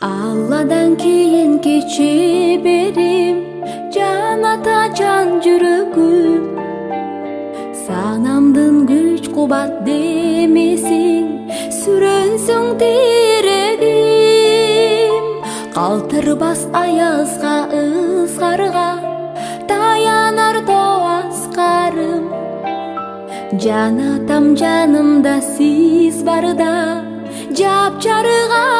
Алладан кийин кечиберим, жан ата жан жүрөгүм. Санамдын күч кубат демесиң, сүрөнсөң тирегим. Калтырбас аязга, ызгарга, таянар тоо аскарым. Жан атам жанымда сиз барда, жапжарыга